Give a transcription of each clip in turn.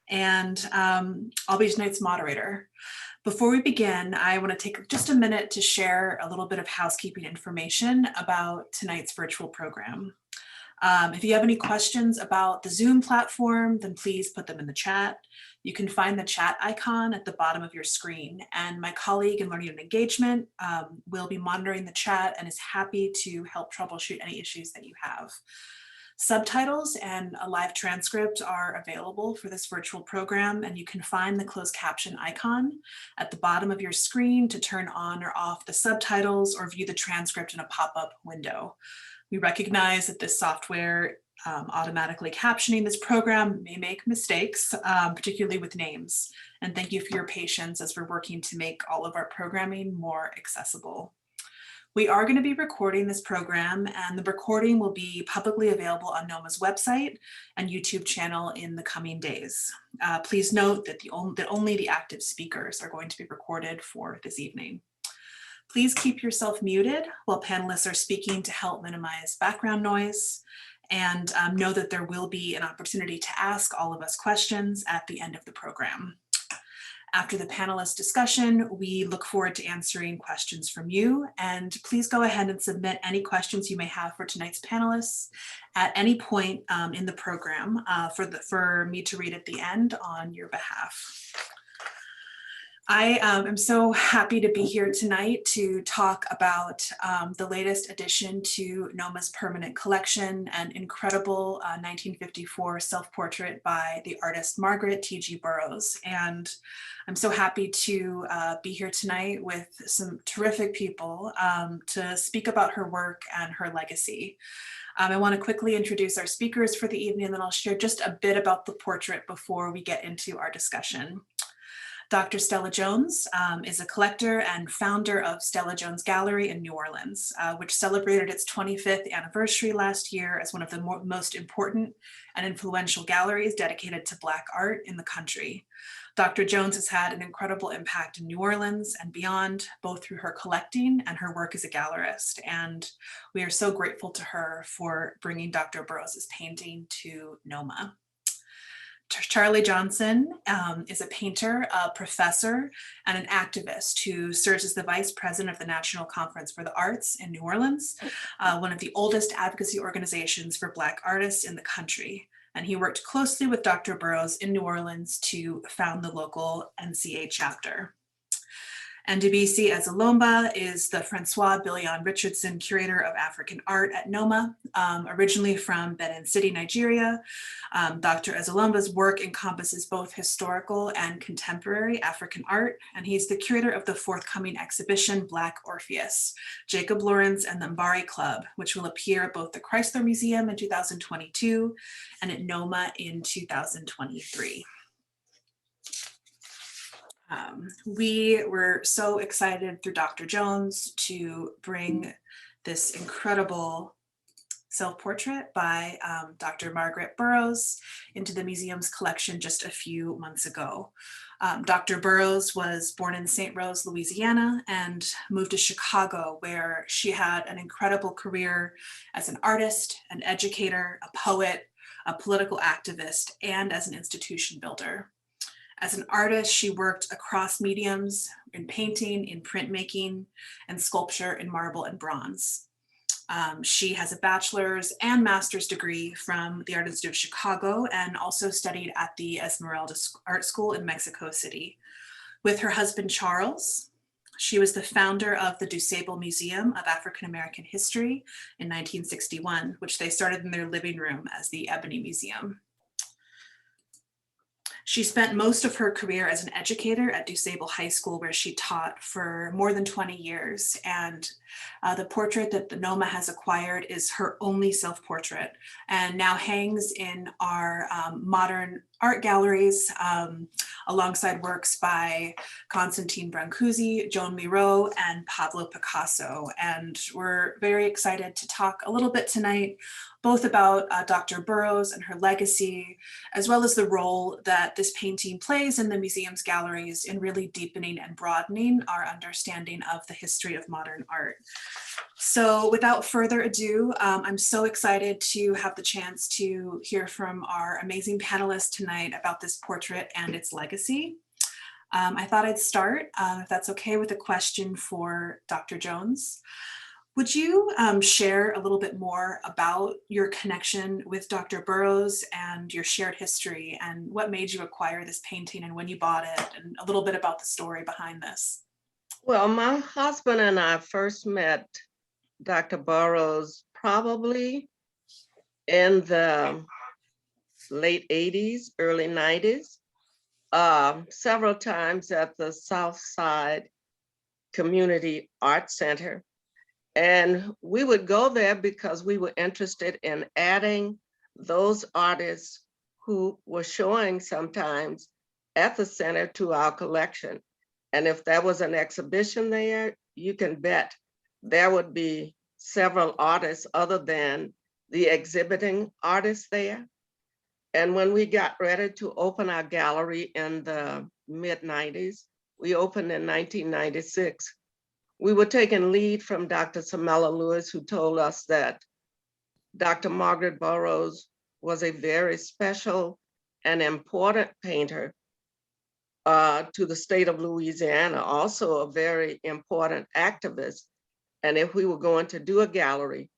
and I'll be tonight's moderator. Before we begin, I want to take just a minute to share a little bit of housekeeping information about tonight's virtual program. If you have any questions about the Zoom platform, then please put them in the chat. You can find the chat icon at the bottom of your screen, and my colleague in Learning and Engagement will be monitoring the chat and is happy to help troubleshoot any issues that you have. Subtitles and a live transcript are available for this virtual program, and you can find the closed caption icon at the bottom of your screen to turn on or off the subtitles or view the transcript in a pop-up window. We recognize that this software automatically captioning this program may make mistakes, particularly with names. And thank you for your patience as we're working to make all of our programming more accessible. We are going to be recording this program, and the recording will be publicly available on NOMA's website and YouTube channel in the coming days. Please note that only the active speakers are going to be recorded for this evening. Please keep yourself muted while panelists are speaking to help minimize background noise, and know that there will be an opportunity to ask all of us questions at the end of the program. After the panelist discussion, we look forward to answering questions from you, and please go ahead and submit any questions you may have for tonight's panelists at any point in the program for me to read at the end on your behalf. I am so happy to be here tonight to talk about the latest addition to NOMA's permanent collection, an incredible 1954 self-portrait by the artist Margaret T.G. Burroughs. And I'm so happy to be here tonight with some terrific people to speak about her work and her legacy. I want to quickly introduce our speakers for the evening, and then I'll share just a bit about the portrait before we get into our discussion. Dr. Stella Jones is a collector and founder of Stella Jones Gallery in New Orleans, which celebrated its 25th anniversary last year as one of the most important and influential galleries dedicated to Black art in the country. Dr. Jones has had an incredible impact in New Orleans and beyond, both through her collecting and her work as a gallerist. And we are so grateful to her for bringing Dr. Burroughs' painting to NOMA. Charlie Johnson is a painter, a professor, and an activist who serves as the vice president of the National Conference for the Arts in New Orleans, one of the oldest advocacy organizations for Black artists in the country. And he worked closely with Dr. Burroughs in New Orleans to found the local NCA chapter. Ndubuisi Ezeluomba is the Françoise Richardson Curator of African Art at NOMA, originally from Benin City, Nigeria. Dr. Ezeluomba's work encompasses both historical and contemporary African art, and he's the curator of the forthcoming exhibition Black Orpheus, Jacob Lawrence and the Mbari Club, which will appear at both the Chrysler Museum in 2022 and at NOMA in 2023. We were so excited through Dr. Jones to bring this incredible self-portrait by Dr. Margaret Burroughs into the museum's collection just a few months ago. Dr. Burroughs was born in St. Rose, Louisiana, and moved to Chicago, where she had an incredible career as an artist, an educator, a poet, a political activist, and as an institution builder. As an artist, she worked across mediums in painting, in printmaking, and sculpture in marble and bronze. She has a bachelor's and master's degree from the Art Institute of Chicago and also studied at the Esmeralda Art School in Mexico City. With her husband, Charles, she was the founder of the DuSable Museum of African American History in 1961, which they started in their living room as the Ebony Museum. She spent most of her career as an educator at DuSable High School, where she taught for more than 20 years. And the portrait that the NOMA has acquired is her only self-portrait and now hangs in our modern art galleries alongside works by Constantine Brancusi, Joan Miro, and Pablo Picasso. And we're very excited to talk a little bit tonight both about Dr. Burroughs and her legacy, as well as the role that this painting plays in the museum's galleries in really deepening and broadening our understanding of the history of modern art. So without further ado, I'm so excited to have the chance to hear from our amazing panelists tonight about this portrait and its legacy. I thought I'd start, if that's okay, with a question for Dr. Jones. Would you share a little bit more about your connection with Dr. Burroughs and your shared history and what made you acquire this painting and when you bought it, and a little bit about the story behind this? Well, my husband and I first met Dr. Burroughs probably in the late 80s, early 90s, several times at the South Side Community Art Center. And we would go there because we were interested in adding those artists who were showing sometimes at the center to our collection. And if there was an exhibition there, you can bet there would be several artists other than the exhibiting artists there. And when we got ready to open our gallery in the mid-90s, we opened in 1996. We were taking lead from Dr. Samela Lewis, who told us that Dr. Margaret Burroughs was a very special and important painter to the state of Louisiana, also a very important activist. And if we were going to do a gallery,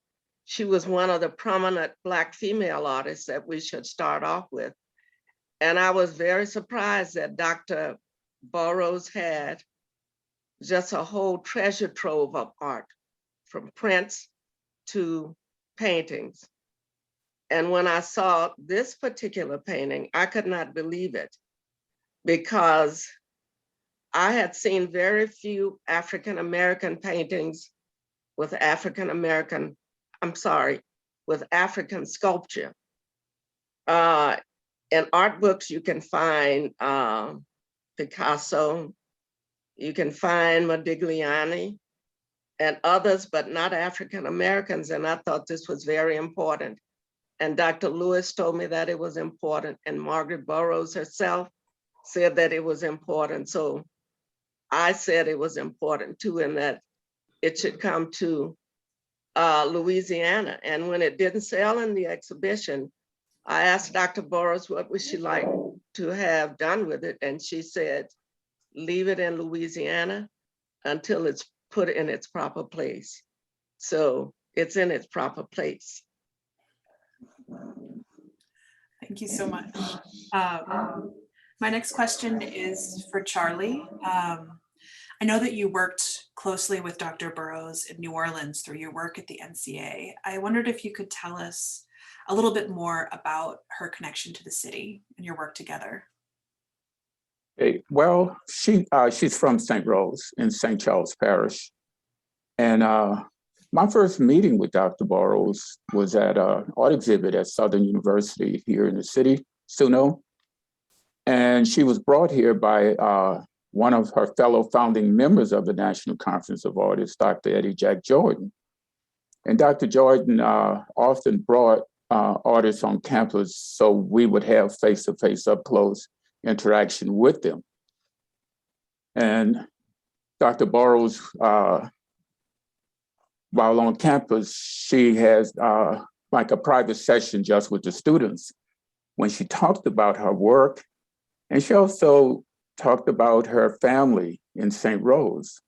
she was one of the prominent Black female artists that we should start off with. And I was very surprised that Dr. Burroughs had just a whole treasure trove of art, from prints to paintings. And when I saw this particular painting, I could not believe it, because I had seen very few African-American paintings with African sculpture. In art books, you can find Picasso, you can find Modigliani and others, but not African-Americans. And I thought this was very important. And Dr. Lewis told me that it was important, and Margaret Burroughs herself said that it was important. So I said it was important too, and that it should come to Louisiana. And when it didn't sell in the exhibition, I asked Dr. Burroughs what would she like to have done with it. And she said, leave it in Louisiana until it's put in its proper place. So it's in its proper place. Thank you so much. My next question is for Charlie. I know that you worked closely with Dr. Burroughs in New Orleans through your work at the NCA. I wondered if you could tell us a little bit more about her connection to the city and your work together. Hey, well, she's from St. Rose in St. Charles Parish. And my first meeting with Dr. Burroughs was at an art exhibit at Southern University here in the city, SUNO. And she was brought here by one of her fellow founding members of the National Conference of Artists, Dr. Eddie Jack Jordan. And Dr. Jordan often brought artists on campus so we would have face-to-face, up-close interaction with them. And Dr. Burroughs, while on campus, she has like a private session just with the students when she talked about her work. And she also talked about her family in St. Rose.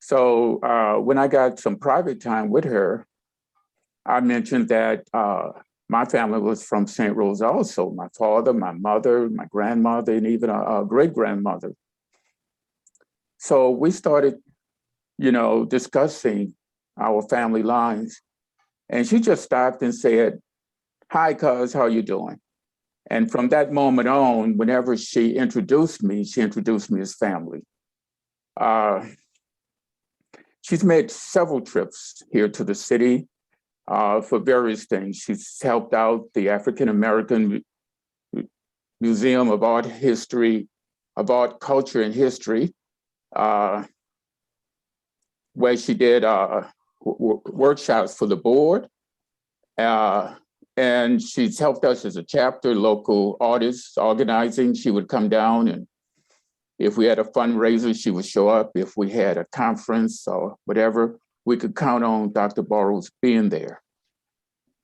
So when I got some private time with her, I mentioned that my family was from St. Rose also. My father, my mother, my grandmother, and even a great-grandmother. So we started, discussing our family lines. And she just stopped and said, "Hi, cuz, how you doing?" And from that moment on, whenever she introduced me as family. She's made several trips here to the city for various things. She's helped out the African American Museum of Art History, of Art, Culture, and History, where she did workshops for the board. And she's helped us as a chapter, local artists organizing. She would come down, and if we had a fundraiser, she would show up. If we had a conference or whatever, we could count on Dr. Burroughs being there.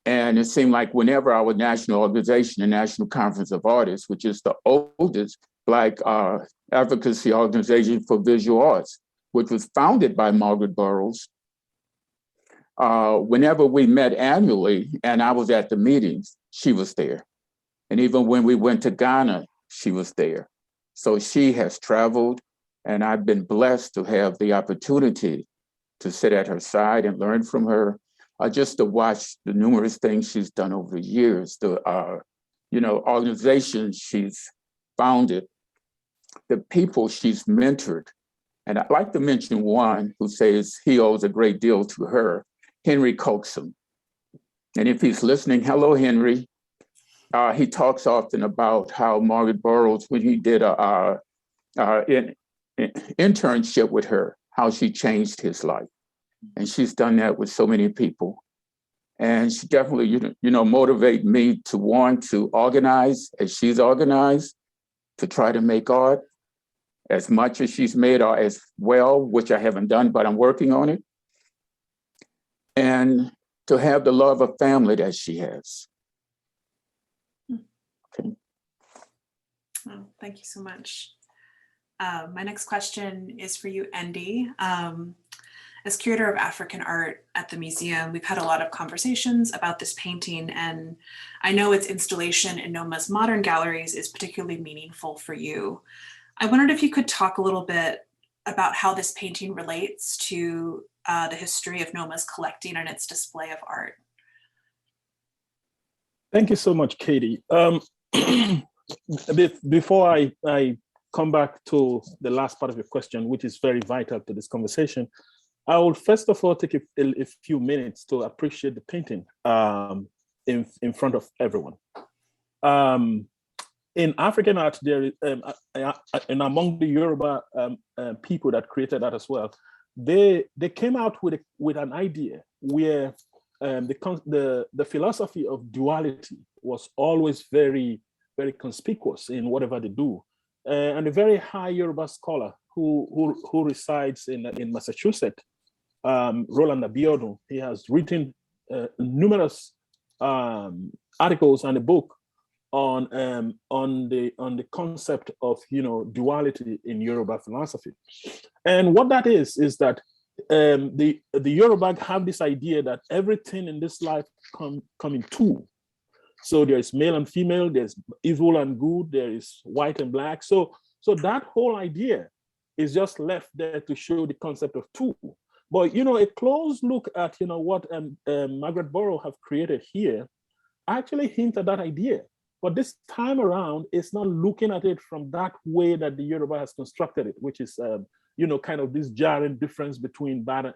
And it seemed like whenever our national organization, the National Conference of Artists, which is the oldest Black advocacy organization for visual arts, which was founded by Margaret Burroughs, whenever we met annually and I was at the meetings, she was there. And even when we went to Ghana, she was there. So she has traveled, and I've been blessed to have the opportunity to sit at her side and learn from her, just to watch the numerous things she's done over the years, the organizations she's founded, the people she's mentored. And I'd like to mention one who says he owes a great deal to her, Henry Coxum. And if he's listening, hello, Henry. He talks often about how Margaret Burroughs, when he did an internship with her, how she changed his life. And she's done that with so many people. And she definitely, motivate me to want to organize as she's organized, to try to make art as much as she's made art as well, which I haven't done, but I'm working on it. And to have the love of family that she has. Okay. Oh, thank you so much. My next question is for you, Ndi. As curator of African art at the museum, we've had a lot of conversations about this painting, and I know its installation in NOMA's modern galleries is particularly meaningful for you. I wondered if you could talk a little bit about how this painting relates to the history of NOMA's collecting and its display of art. Thank you so much, Katie. Before I come back to the last part of your question, which is very vital to this conversation, I will first of all take a few minutes to appreciate the painting in front of everyone. In African art, there is, and among the Yoruba people that created that as well, they came out with an idea where the philosophy of duality was always very, very conspicuous in whatever they do. And a very high Yoruba scholar who resides in Massachusetts, Roland Abiodun, he has written numerous articles and a book on the concept of duality in Yoruba philosophy. And what that is that the Yoruba have this idea that everything in this life come in two. So there is male and female, there's evil and good, there is white and black. So that whole idea is just left there to show the concept of two. But a close look at what Margaret Burroughs have created here actually hint at that idea. But this time around, it's not looking at it from that way that the Yoruba has constructed it, which is kind of this jarring difference between bad,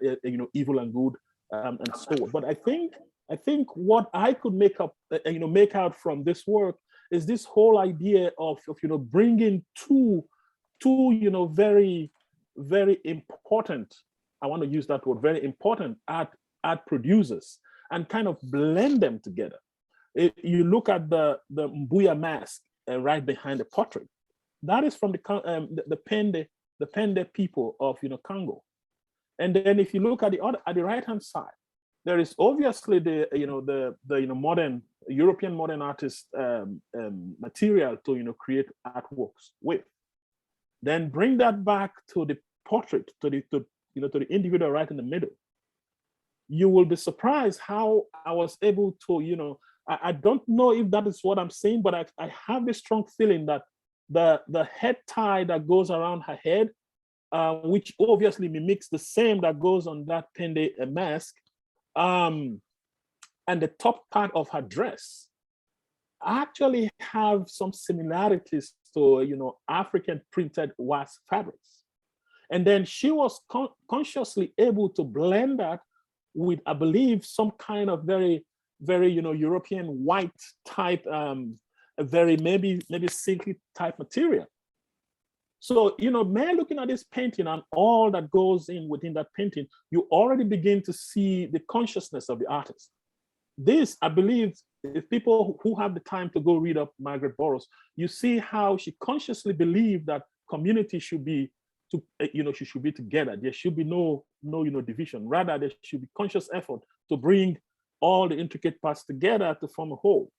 evil and good, and so on. But I think what I could make out from this work is this whole idea of bringing two very, very important, I want to use that word, very important art producers, and kind of blend them together. You look at the Mbuya mask right behind the portrait. That is from the Pende people of Congo. And then if you look at the right hand side, there is obviously the modern European modern artist material to create artworks with. Then bring that back to the portrait, to the individual right in the middle. You will be surprised how I was able to, I don't know if that is what I'm saying, but I have this strong feeling that the head tie that goes around her head, which obviously mimics the same that goes on that Pende mask, and the top part of her dress actually have some similarities to African printed wasp fabrics. And then she was consciously able to blend that with, I believe, some kind of very, very European white type, a very maybe silky type material. So man, looking at this painting and all that goes in within that painting, you already begin to see the consciousness of the artist. This, I believe, if people who have the time to go read up Margaret Burroughs, you see how she consciously believed that community should be she should be together. There should be no division. Rather, there should be conscious effort to bring all the intricate parts together to form a whole.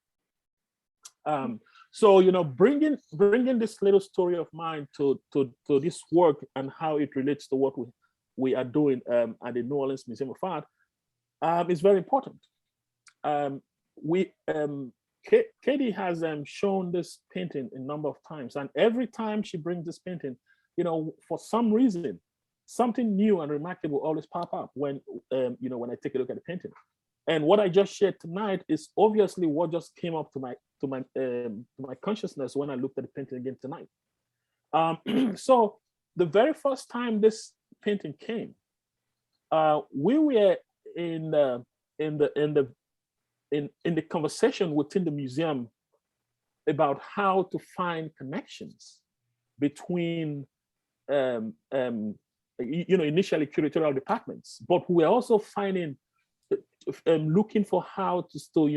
So, bringing this little story of mine to this work and how it relates to what we are doing at the New Orleans Museum of Art is very important. Katie has shown this painting a number of times, and every time she brings this painting, for some reason, something new and remarkable always pop up when I take a look at the painting. And what I just shared tonight is obviously what just came up to my consciousness when I looked at the painting again tonight. So the very first time this painting came, we were in the conversation within the museum about how to find connections between initially curatorial departments, but we're also finding looking for how to still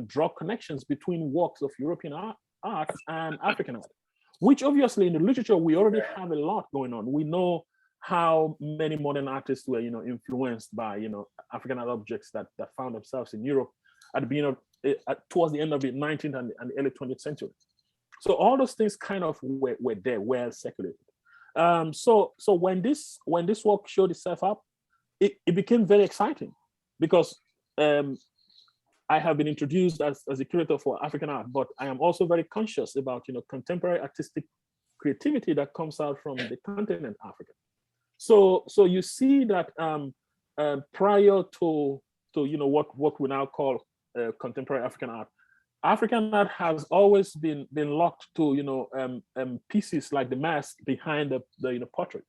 draw connections between works of European art and African art, which obviously in the literature we already have a lot going on. We know how many modern artists were influenced by African art objects that found themselves in Europe at the beginning of towards the end of the 19th and the early 20th century. So all those things kind of were there, well circulated. So when this work showed itself up, it became very exciting because I have been introduced as a curator for African art, but I am also very conscious about contemporary artistic creativity that comes out from the continent Africa. So you see that prior to what we now call contemporary African art, African art has always been locked to pieces like the mask behind the portrait.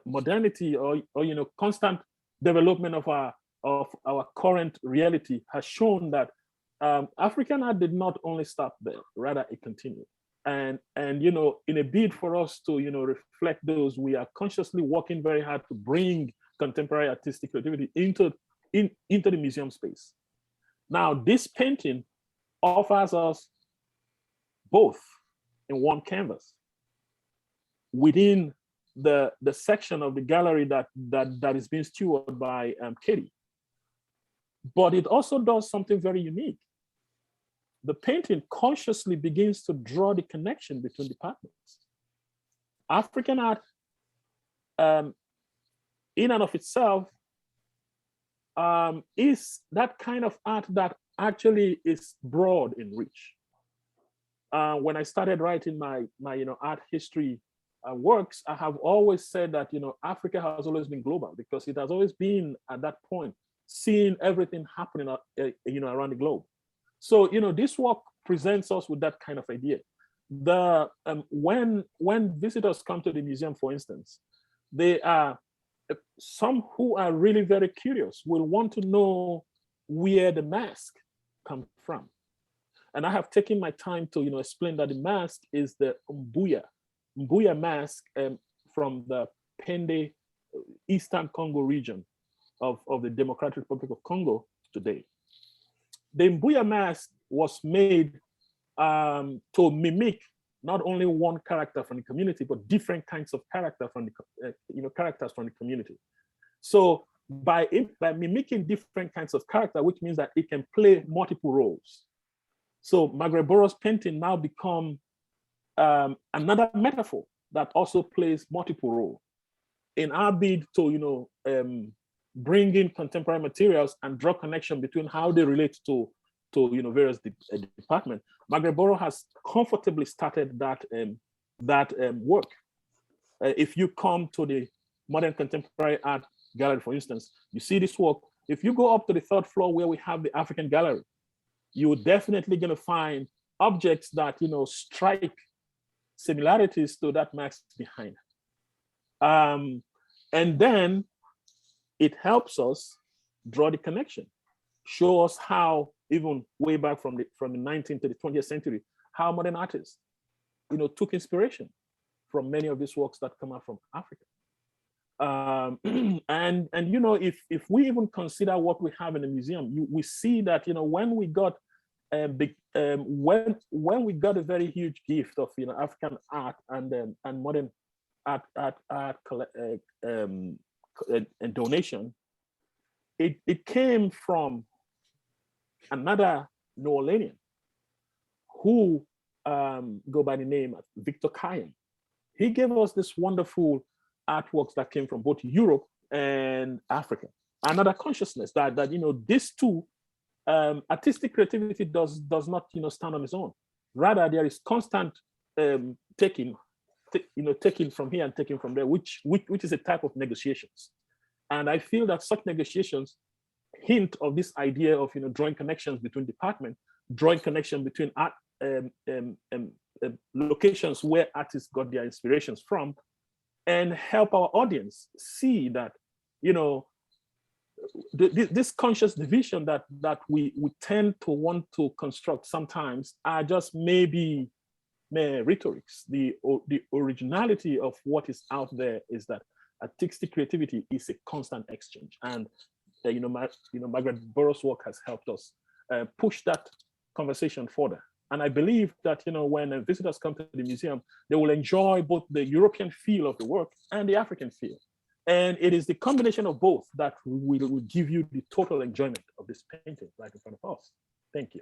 Modernity or constant development of our current reality has shown that African art did not only stop there, rather it continued. And in a bid for us to reflect those, we are consciously working very hard to bring contemporary artistic creativity into the museum space. Now, this painting offers us both in one canvas within the section of the gallery that is being stewarded by Katie. But it also does something very unique. The painting consciously begins to draw the connection between departments. African art, in and of itself, is that kind of art that actually is broad in reach. When I started writing my art history works, I have always said that Africa has always been global because it has always been at that point seeing everything happening around the globe. So this work presents us with that kind of idea. When visitors come to the museum, for instance, they are some who are really very curious will want to know where the mask comes from. And I have taken my time to explain that the mask is the Mbuya mask from the Pende, Eastern Congo region of the Democratic Republic of Congo today. The Mbuya mask was made to mimic not only one character from the community, but different kinds of character from the characters from the community. So by mimicking different kinds of character, which means that it can play multiple roles. So Margaret Burroughs' painting now become another metaphor that also plays multiple roles in our bid to bring in contemporary materials and draw connection between how they relate to various departments. Margaret Burroughs has comfortably started that work. If you come to the Modern Contemporary Art Gallery, for instance, you see this work. If you go up to the third floor where we have the African Gallery, you're definitely going to find objects that strike similarities to that mask behind. And then it helps us draw the connection, show us how even way back from the 19th to the 20th century, how modern artists took inspiration from many of these works that come out from Africa. And if we even consider what we have in the museum, we see that when we got when we got a very huge gift of African art and modern art and donation, it came from another New Orleanian who go by the name of Victor Kayan. He gave us this wonderful artworks that came from both Europe and Africa. Another consciousness that these two, artistic creativity does not stand on its own. Rather, there is constant taking from here and taking from there, which is a type of negotiations. And I feel that such negotiations hint of this idea of drawing connections between departments, drawing connection between art locations where artists got their inspirations from, and help our audience see that this conscious division that we tend to want to construct sometimes are just maybe mere rhetorics. The originality of what is out there is that artistic creativity is a constant exchange, and Margaret Burroughs' work has helped us push that conversation further. And I believe that when visitors come to the museum, they will enjoy both the European feel of the work and the African feel. And it is the combination of both that will give you the total enjoyment of this painting right in front of us. Thank you.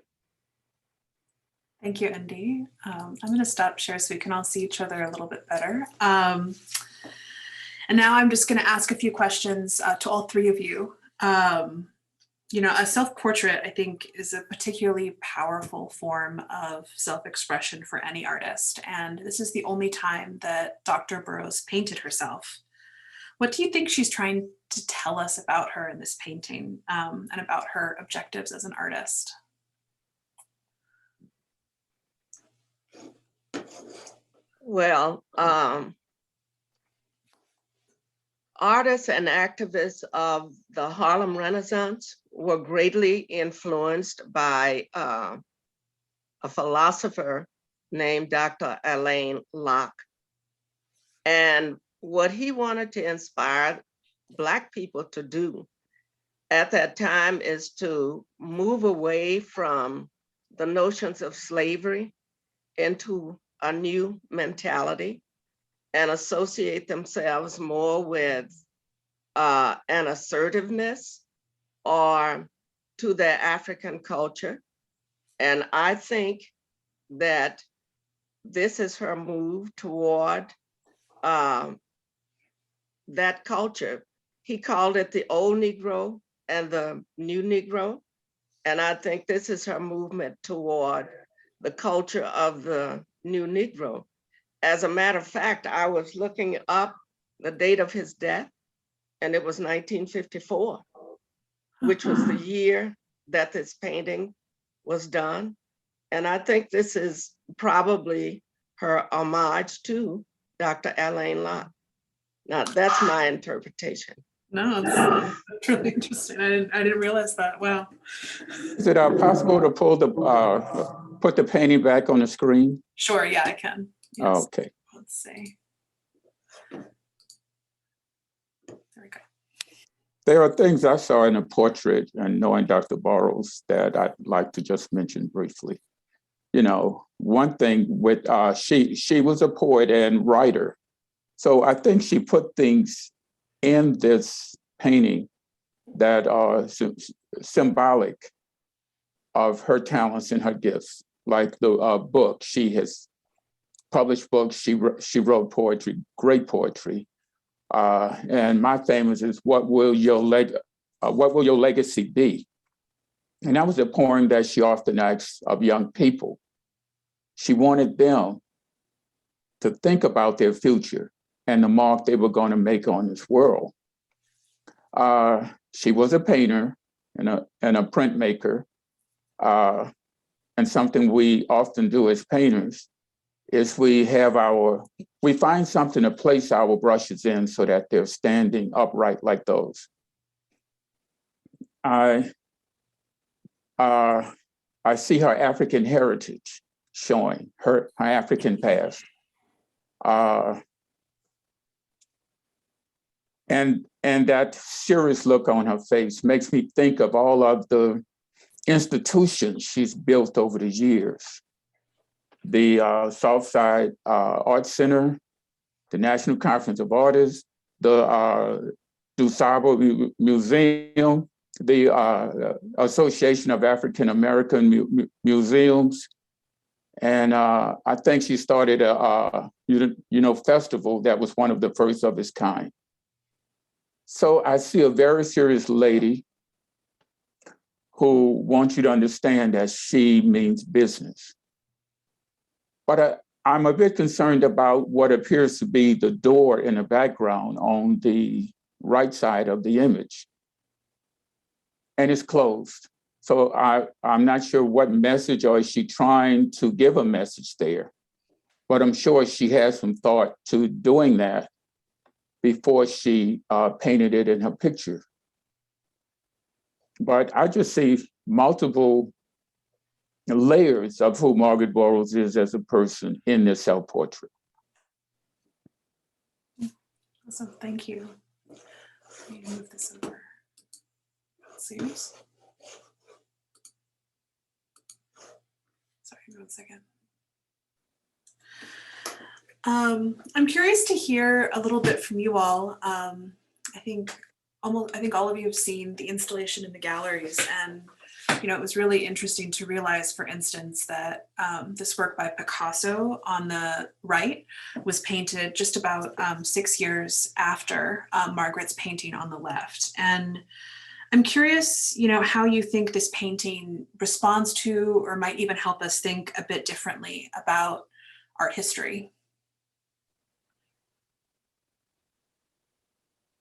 Thank you, Ndi. I'm going to stop share so we can all see each other a little bit better. And now I'm just going to ask a few questions to all three of you. A self-portrait, I think, is a particularly powerful form of self-expression for any artist. And this is the only time that Dr. Burroughs painted herself. What do you think she's trying to tell us about her in this painting and about her objectives as an artist? Well, artists and activists of the Harlem Renaissance were greatly influenced by a philosopher named Dr. Alain Locke. And what he wanted to inspire Black people to do at that time is to move away from the notions of slavery into a new mentality and associate themselves more with an assertiveness or to their African culture. And I think that this is her move toward that culture. He called it the old Negro and the new Negro. And I think this is her movement toward the culture of the new Negro. As a matter of fact, I was looking up the date of his death, and it was 1954, which was the year that this painting was done. And I think this is probably her homage to Dr. Alain Locke. Now, that's my interpretation. No, that's really interesting. I didn't realize that. Wow. Is it possible to put the painting back on the screen? Sure, yeah, I can. Yes. Okay. Let's see. There we go. There are things I saw in the portrait and knowing Dr. Burroughs that I'd like to just mention briefly. One thing with, she was a poet and writer. So I think she put things in this painting that are symbolic of her talents and her gifts. Like the book, she has published books, she wrote poetry, great poetry. And my famous is what will your legacy be? And that was a poem that she often asks of young people. She wanted them to think about their future and the mark they were going to make on this world. She was a painter and a printmaker. And something we often do as painters is we find something to place our brushes in so that they're standing upright like those. I see her African heritage showing, her African past. And that serious look on her face makes me think of all of the institutions she's built over the years. The Southside Art Center, the National Conference of Artists, the DuSable Museum, the Association of African American Museums. And I think she started a festival that was one of the first of its kind. So I see a very serious lady who wants you to understand that she means business. But I'm a bit concerned about what appears to be the door in the background on the right side of the image. And it's closed. So I'm not sure what message, or is she trying to give a message there? But I'm sure she has some thought to doing that before she painted it in her picture. But I just see multiple layers of who Margaret Burroughs is as a person in this self-portrait. Awesome, thank you. Let me move this over. Seems. Sorry, 1 second. I'm curious to hear a little bit from you all. I think all of you have seen the installation in the galleries, and it was really interesting to realize, for instance, that this work by Picasso on the right was painted just about 6 years after Margaret's painting on the left. And I'm curious, how you think this painting responds to, or might even help us think a bit differently about art history.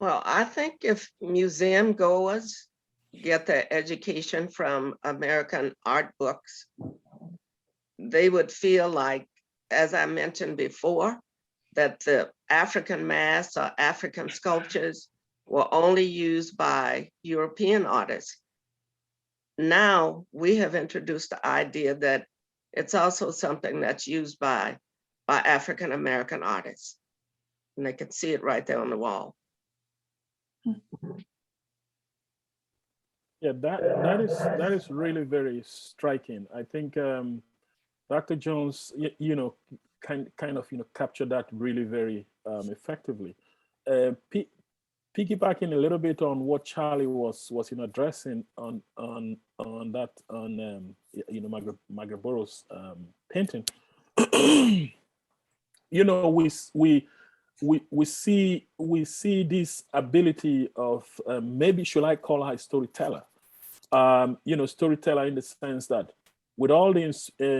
Well, I think if museum goers get their education from American art books, they would feel like, as I mentioned before, that the African masks or African sculptures were only used by European artists. Now we have introduced the idea that it's also something that's used by African American artists. And they can see it right there on the wall. Yeah, that is really very striking. I think Dr. Jones, kind of captured that really very effectively. Piggybacking a little bit on what Charlie was addressing on Margaret Burroughs painting. We see this ability of maybe should I call her a storyteller? Storyteller in the sense that with all the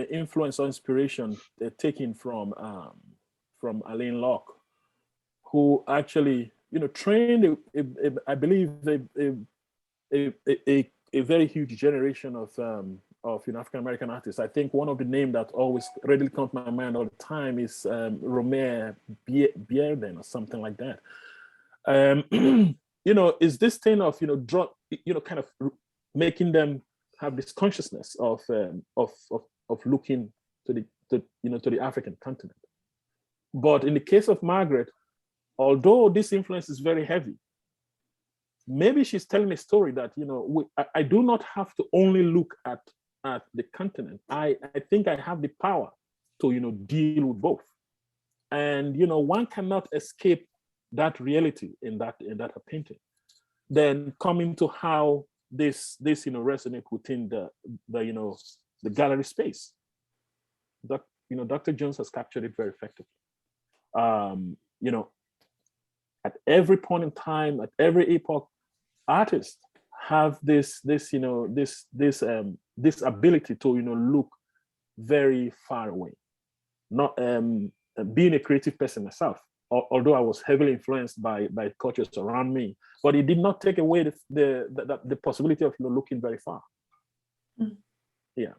influence or inspiration taken from Alain Locke, who actually trained I believe a very huge generation of African American artists. I think one of the names that always readily comes to my mind all the time is Romer Bierden or something like that. Is this thing of kind of making them have this consciousness of looking to the African continent. But in the case of Margaret, although this influence is very heavy, maybe she's telling a story that I do not have to only look at the continent. I think I have the power to deal with both, and one cannot escape that reality in that painting. Then coming to how this resonate within the gallery space. Dr. Jones has captured it very effectively. At every point in time, at every epoch, artists have this ability to look very far away. Not being a creative person myself, although I was heavily influenced by cultures around me, but it did not take away the possibility of looking very far. Mm. Yeah.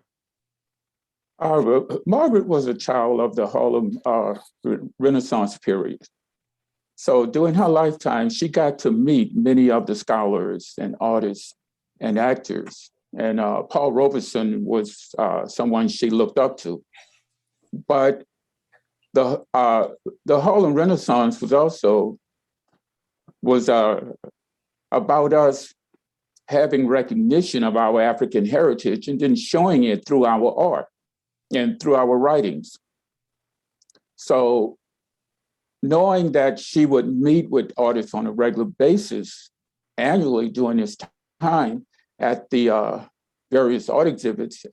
Margaret was a child of the Harlem Renaissance period. So during her lifetime, she got to meet many of the scholars and artists and actors. And Paul Robeson was someone she looked up to. But the Harlem Renaissance was also about us having recognition of our African heritage and then showing it through our art and through our writings. So knowing that she would meet with artists on a regular basis annually during this time at the various art exhibits,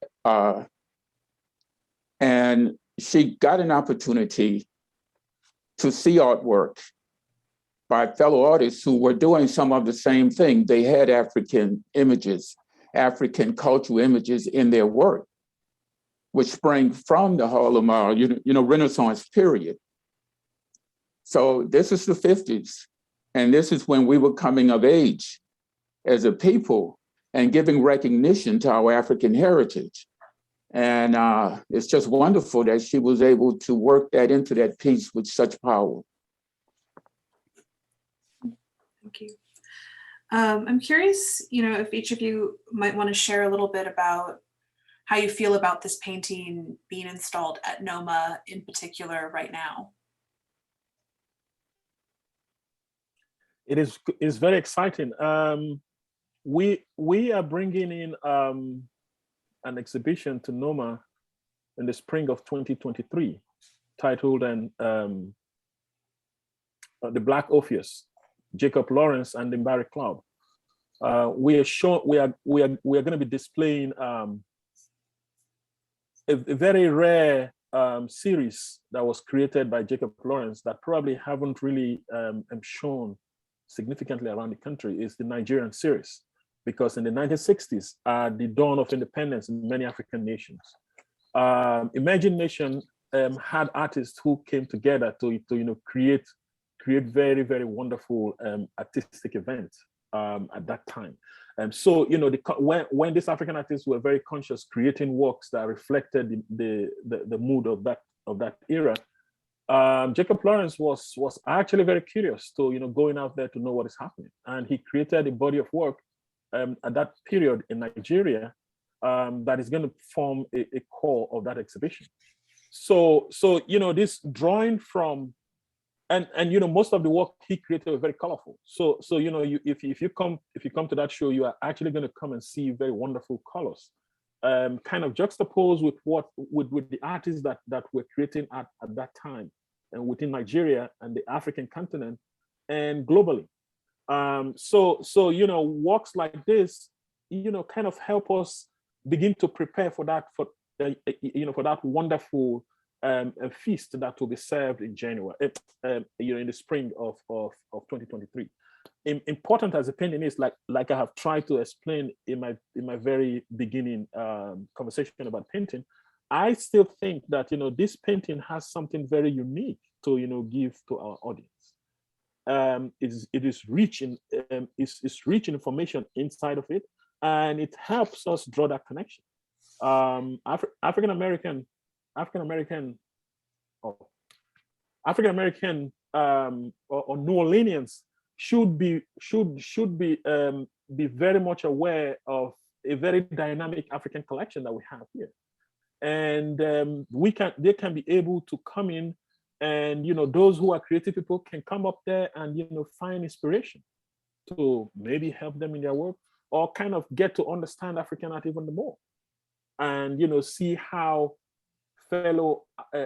and she got an opportunity to see artwork by fellow artists who were doing some of the same thing. They had African images, African cultural images in their work, which sprang from the Harlem Renaissance period. So this is the 50s, and this is when we were coming of age as a people and giving recognition to our African heritage. And it's just wonderful that she was able to work that into that piece with such power. Thank you. I'm curious, if each of you might want to share a little bit about how you feel about this painting being installed at NOMA in particular right now. It's very exciting. We are bringing in an exhibition to NOMA in the spring of 2023, titled "The Black Orpheus: Jacob Lawrence and the Mbari Club." We are going to be displaying a very rare series that was created by Jacob Lawrence that probably haven't really shown significantly around the country. Is the Nigerian series, because in the 1960s, at the dawn of independence in many African nations, emerging nation had artists who came together to create very, very wonderful artistic events at that time. So when these African artists were very conscious, creating works that reflected the mood of that era, Jacob Lawrence was actually very curious to going out there to know what is happening, and he created a body of work at that period in Nigeria that is going to form a core of that exhibition. So this drawing from and most of the work he created was very colorful. So if you come to that show, you are actually going to come and see very wonderful colors, kind of juxtaposed with the artists that were creating at that time and within Nigeria and the African continent and globally. So works like this, kind of help us begin to prepare for that that wonderful a feast that will be served in January, in the spring of 2023. Important as the painting is, like I have tried to explain in my very beginning conversation about painting, I still think that this painting has something very unique to give to our audience. It is rich in it's rich in information inside of it, and it helps us draw that connection. African American or New Orleanians should be very much aware of a very dynamic African collection that we have here, and they can be able to come in, and those who are creative people can come up there and find inspiration to maybe help them in their work, or kind of get to understand African art even more, and see how fellow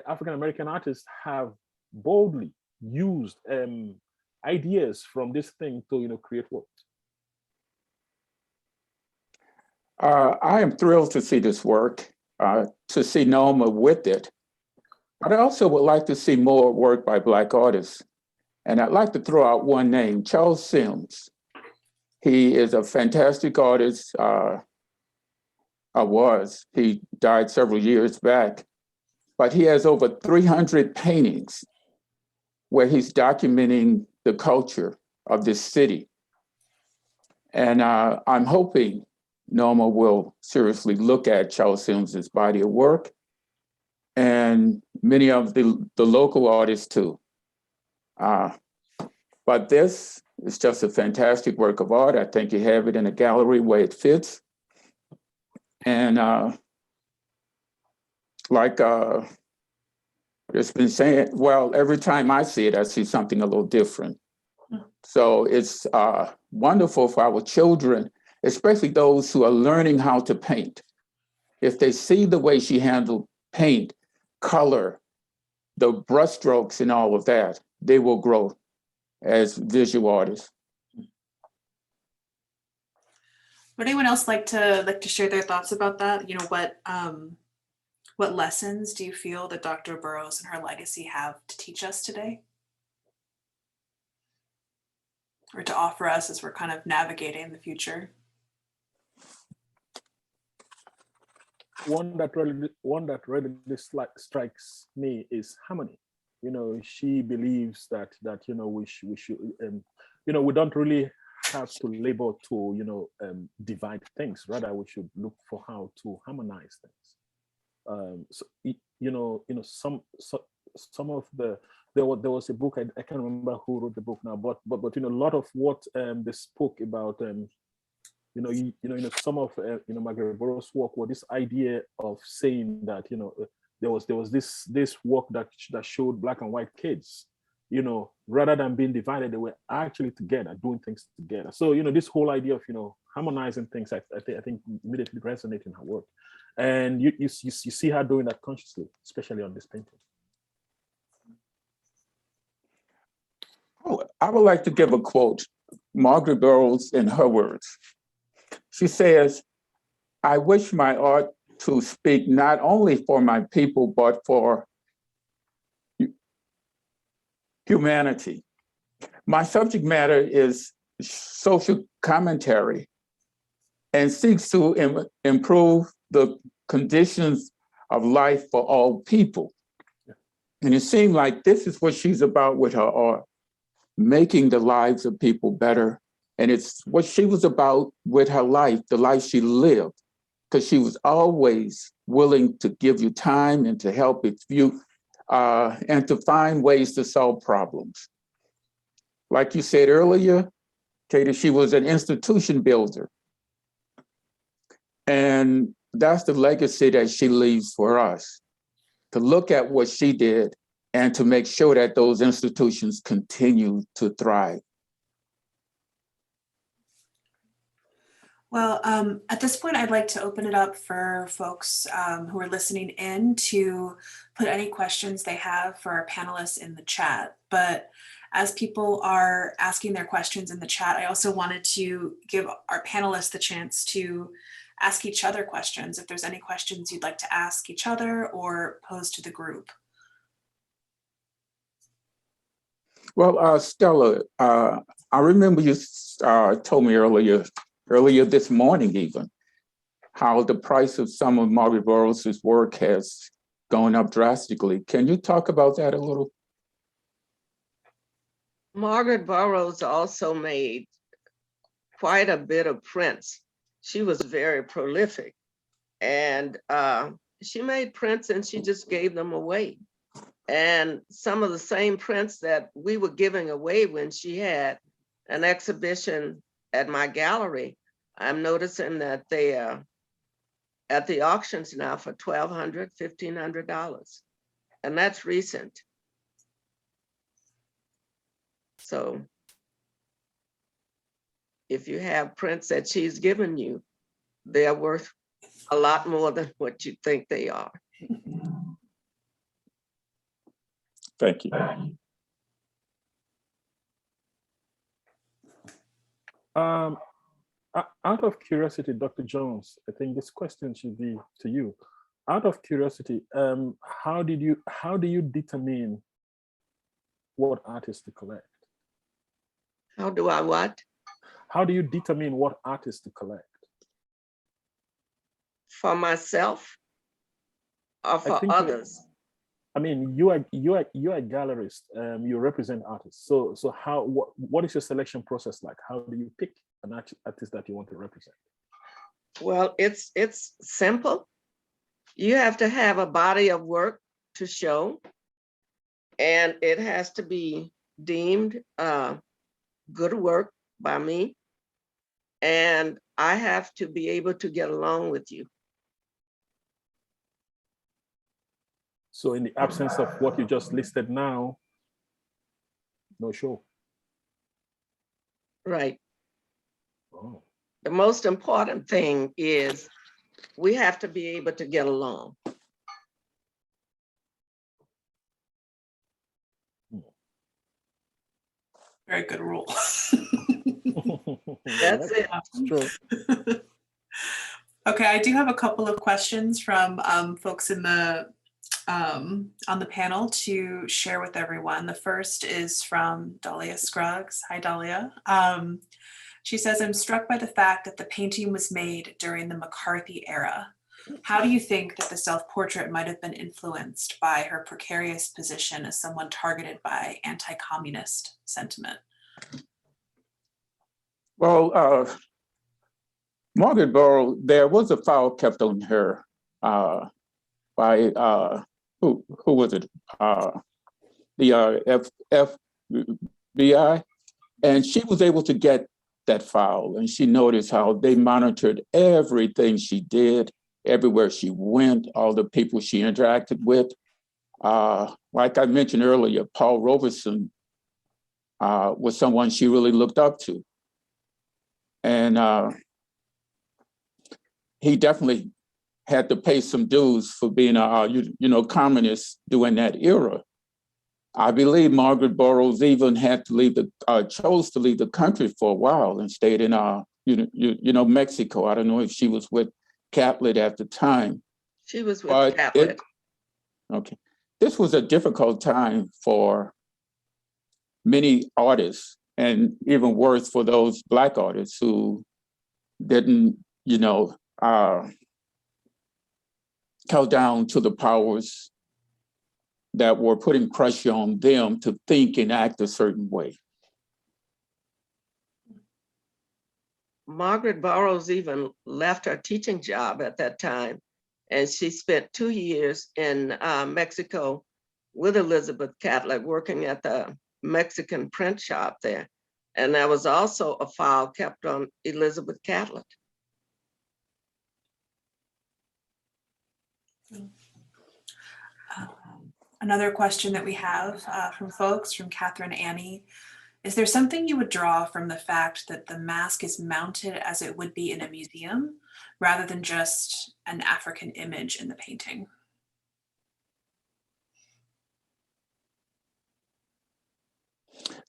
African American artists have boldly used ideas from this thing to create work. I am thrilled to see this work, to see NOMA with it. But I also would like to see more work by Black artists. And I'd like to throw out one name, Charles Sims. He is a fantastic artist. He died several years back, but he has over 300 paintings where he's documenting the culture of this city. And I'm hoping NOMA will seriously look at Charles Sims's body of work, and many of the local artists too. But this is just a fantastic work of art. I think you have it in a gallery where it fits. And it's been saying, well, every time I see it, I see something a little different. So it's wonderful for our children especially those who are learning how to paint. If they see the way she handled paint, color, the brushstrokes and all of that, they will grow as visual artists. Would anyone else like to share their thoughts about that? You know, what lessons do you feel that Dr. Burroughs and her legacy have to teach us today? Or to offer us as we're kind of navigating the future? One that really strikes me is harmony. You know, she believes that you know we should you know, we don't really have to labor to, you know, divide things. Rather, we should look for how to harmonize things. So you know some of the there was a book, I can't remember who wrote the book now, but you know, a lot of what they spoke about, you know, some of you know, Margaret Burroughs' work, was this idea of saying that, you know, there was this work that showed black and white kids, you know, rather than being divided, they were actually together, doing things together. So, you know, this whole idea of, you know, harmonizing things, I think immediately resonates in her work, and you see her doing that consciously, especially on this painting. Oh, I would like to give a quote, Margaret Burroughs in her words. She says, "I wish my art to speak not only for my people, but for humanity. My subject matter is social commentary and seeks to improve the conditions of life for all people." And it seemed like this is what she's about with her art, making the lives of people better. And it's what she was about with her life, the life she lived, because she was always willing to give you time and to help you and to find ways to solve problems. Like you said earlier, Katie, she was an institution builder. And that's the legacy that she leaves for us, to look at what she did and to make sure that those institutions continue to thrive. Well, at this point, I'd like to open it up for folks who are listening in to put any questions they have for our panelists in the chat. But as people are asking their questions in the chat, I also wanted to give our panelists the chance to ask each other questions, if there's any questions you'd like to ask each other or pose to the group. Well, Stella, I remember you told me earlier this morning even, how the price of some of Margaret Burroughs' work has gone up drastically. Can you talk about that a little? Margaret Burroughs also made quite a bit of prints. She was very prolific, and she made prints and she just gave them away. And some of the same prints that we were giving away when she had an exhibition at my gallery, I'm noticing that they are at the auctions now for $1,200, $1,500. And that's recent. So if you have prints that she's given you, they're worth a lot more than what you think they are. Thank you. Out of curiosity, Dr. Jones, I think this question should be to you. Out of curiosity, how do you determine what artists to collect? How do I what? How do you determine what artists to collect? For myself or for others? I mean, you are a gallerist. You represent artists. So what is your selection process like? How do you pick an artist that you want to represent? Well, it's simple. You have to have a body of work to show, and it has to be deemed good work by me, and I have to be able to get along with you. So in the absence of what you just listed now, no show. Right. Oh. the most important thing is we have to be able to get along. Very good rule. That's it. True. Okay, I do have a couple of questions from folks in the on the panel to share with everyone. The first is from Dahlia Scruggs. Hi, Dahlia. She says, I'm struck by the fact that the painting was made during the McCarthy era. How do you think that the self-portrait might have been influenced by her precarious position as someone targeted by anti-communist sentiment? Well, Margaret Burroughs, there was a file kept on her by who was it? The FBI, and she was able to get that file, and she noticed how they monitored everything she did, everywhere she went, all the people she interacted with. Like I mentioned earlier, Paul Robeson was someone she really looked up to, and he definitely had to pay some dues for being a communist during that era. I believe Margaret Burroughs even had to leave chose to leave the country for a while and stayed in Mexico. I don't know if she was with Catlett at the time. She was with Catlett. Okay, this was a difficult time for many artists, and even worse for those Black artists who didn't, cow down to the powers that were putting pressure on them to think and act a certain way. Margaret Burroughs even left her teaching job at that time, and she spent 2 years in Mexico with Elizabeth Catlett working at the Mexican print shop there. And there was also a file kept on Elizabeth Catlett. Another question that we have from folks, from Catherine Annie. Is there something you would draw from the fact that the mask is mounted as it would be in a museum, rather than just an African image in the painting?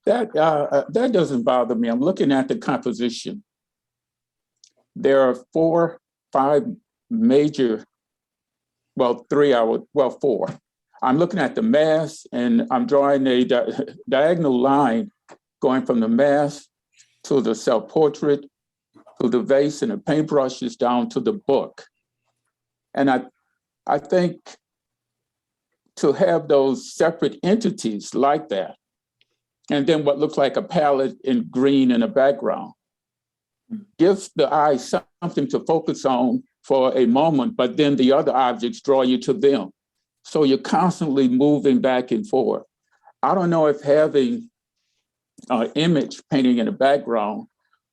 That doesn't bother me. I'm looking at the composition. There are 4, 5 major, well, 4. I'm looking at the mask, and I'm drawing a diagonal line going from the mask to the self-portrait, to the vase and the paintbrushes down to the book. And I think to have those separate entities like that, and then what looks like a palette in green in the background, gives the eye something to focus on for a moment, but then the other objects draw you to them. So you're constantly moving back and forth. I don't know if having an image painting in the background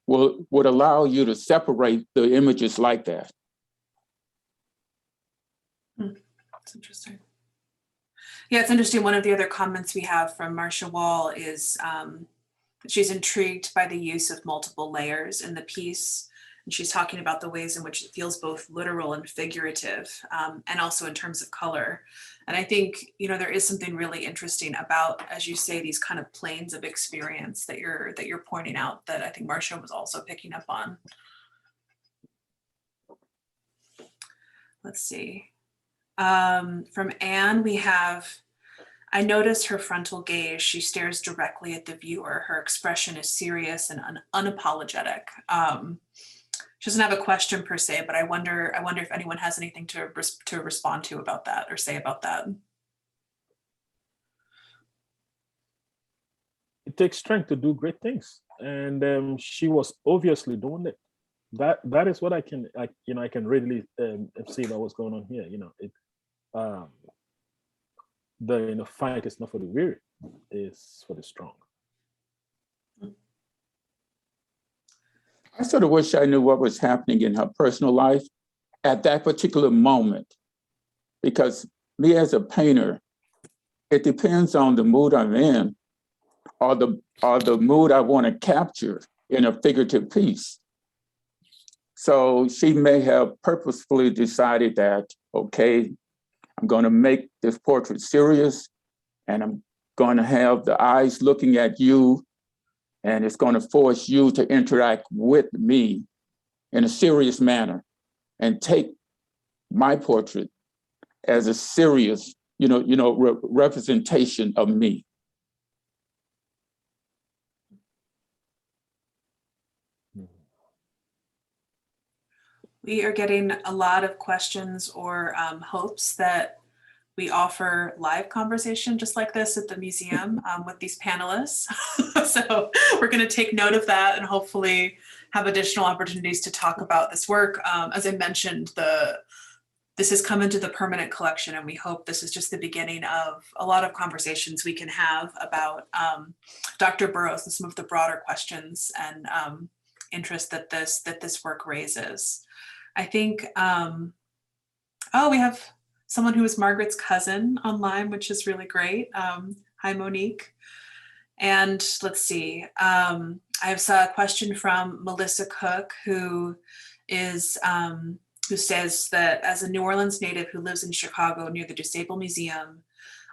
would allow you to separate the images like that. That's interesting. Yeah, it's interesting. One of the other comments we have from Marcia Wall is that she's intrigued by the use of multiple layers in the piece. And she's talking about the ways in which it feels both literal and figurative, and also in terms of color. And I think, there is something really interesting about, as you say, these kind of planes of experience that you're pointing out, that I think Marcia was also picking up on. Let's see. From Anne, we have, I notice her frontal gaze. She stares directly at the viewer. Her expression is serious and unapologetic. She doesn't have a question per se, but I wonder if anyone has anything to respond to about that or say about that. It takes strength to do great things, and she was obviously doing it. That is what I can readily see about what's going on here. The fight is not for the weary; it's for the strong. I sort of wish I knew what was happening in her personal life at that particular moment, because me as a painter, it depends on the mood I'm in, or the mood I want to capture in a figurative piece. So she may have purposefully decided that, okay, I'm going to make this portrait serious, and I'm going to have the eyes looking at you, and it's going to force you to interact with me in a serious manner and take my portrait as a serious, representation of me. We are getting a lot of questions or hopes that we offer live conversation just like this at the museum with these panelists. So we're going to take note of that and hopefully have additional opportunities to talk about this work. As I mentioned, this has come into the permanent collection, and we hope this is just the beginning of a lot of conversations we can have about Dr. Burroughs and some of the broader questions and interest that this work raises. I think, we have someone who is Margaret's cousin online, which is really great. Hi, Monique. And let's see, I saw a question from Melissa Cook, who says that as a New Orleans native who lives in Chicago near the DuSable Museum,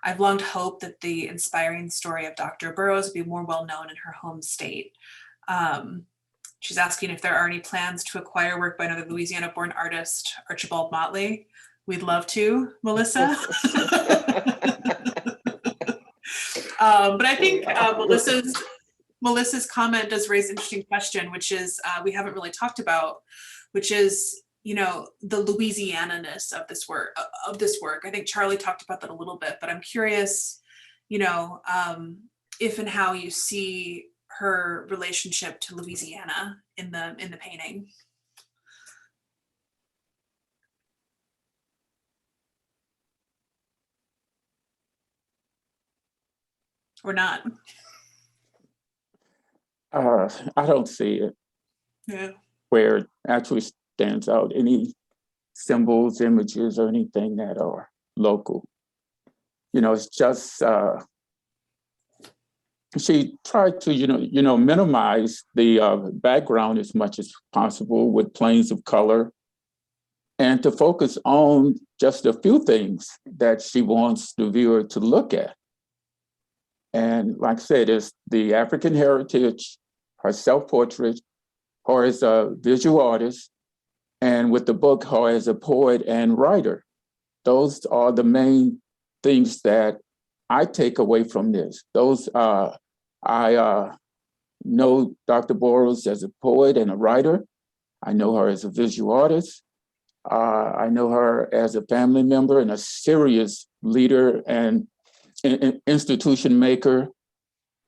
I've long hoped that the inspiring story of Dr. Burroughs would be more well known in her home state. She's asking if there are any plans to acquire work by another Louisiana-born artist, Archibald Motley. We'd love to, Melissa. But I think Melissa's comment does raise an interesting question, which is we haven't really talked about, which is the Louisiana-ness of this work. I think Charlie talked about that a little bit, but I'm curious, if and how you see her relationship to Louisiana in the painting. Or not. I don't see it. Yeah. Where it actually stands out, any symbols, images, or anything that are local. It's just, she tried to, minimize the background as much as possible with planes of color, and to focus on just a few things that she wants the viewer to look at. And like I said, it's the African heritage, her self-portrait, her as a visual artist, and with the book, her as a poet and writer. Those are the main things that I take away from this. I know Dr. Burroughs as a poet and a writer. I know her as a visual artist. I know her as a family member and a serious leader and institution maker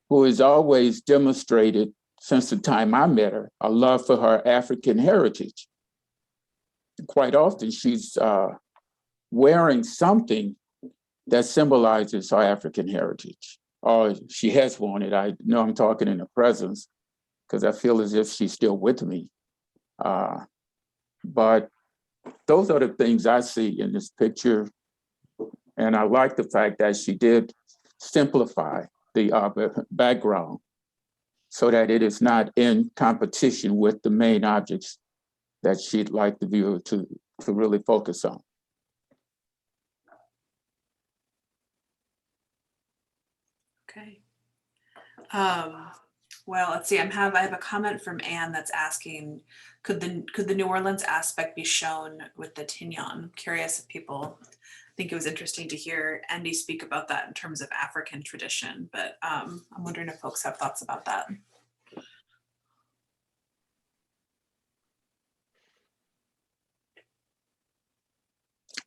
who has always demonstrated, since the time I met her, a love for her African heritage. Quite often she's wearing something that symbolizes her African heritage, or she has worn it. I know I'm talking in the presence because I feel as if she's still with me. But those are the things I see in this picture. And I like the fact that she did simplify the background so that it is not in competition with the main objects that she'd like the viewer to really focus on. Okay. Well, let's see. I have a comment from Anne that's asking, could the New Orleans aspect be shown with the Tignon? I'm curious if people think it was interesting to hear Andy speak about that in terms of African tradition, but I'm wondering if folks have thoughts about that.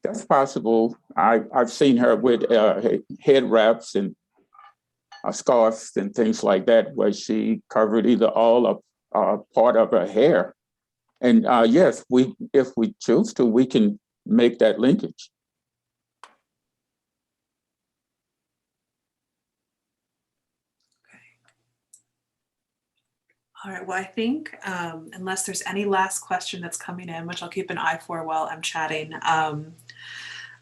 That's possible. I've seen her with head wraps and scarves and things like that, where she covered either all or part of her hair. And yes, if we choose to, we can make that linkage. All right, well, I think unless there's any last question that's coming in, which I'll keep an eye for while I'm chatting,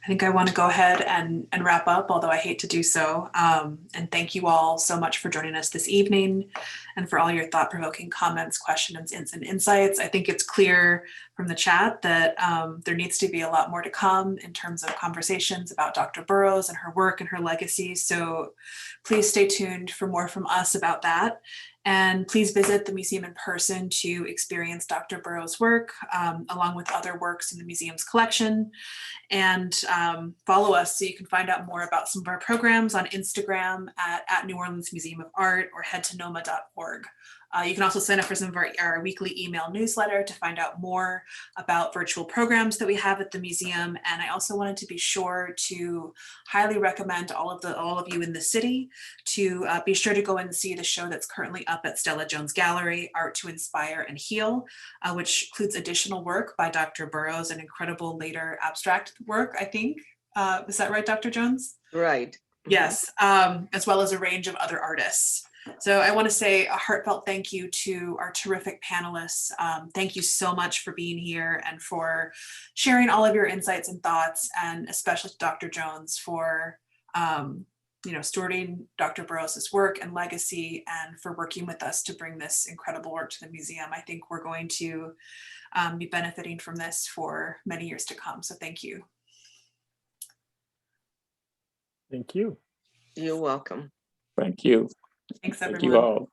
I think I want to go ahead and wrap up, although I hate to do so. And thank you all so much for joining us this evening and for all your thought-provoking comments, questions, and insights. I think it's clear from the chat that there needs to be a lot more to come in terms of conversations about Dr. Burroughs and her work and her legacy. So please stay tuned for more from us about that. And please visit the museum in person to experience Dr. Burroughs' work, along with other works in the museum's collection. And follow us so you can find out more about some of our programs on Instagram at New Orleans Museum of Art, or head to NOMA.org. You can also sign up for some of our weekly email newsletter to find out more about virtual programs that we have at the museum. And I also wanted to be sure to highly recommend all of you in the city to be sure to go and see the show that's currently up at Stella Jones Gallery, Art to Inspire and Heal, which includes additional work by Dr. Burroughs and incredible later abstract work, I think. Is that right, Dr. Jones? Right. Yes, as well as a range of other artists. So I want to say a heartfelt thank you to our terrific panelists. Thank you so much for being here and for sharing all of your insights and thoughts, and especially to Dr. Jones for stewarding Dr. Burroughs' work and legacy, and for working with us to bring this incredible work to the museum. I think we're going to be benefiting from this for many years to come. So thank you. Thank you. You're welcome. Thank you. Thanks, everyone. Thank you all.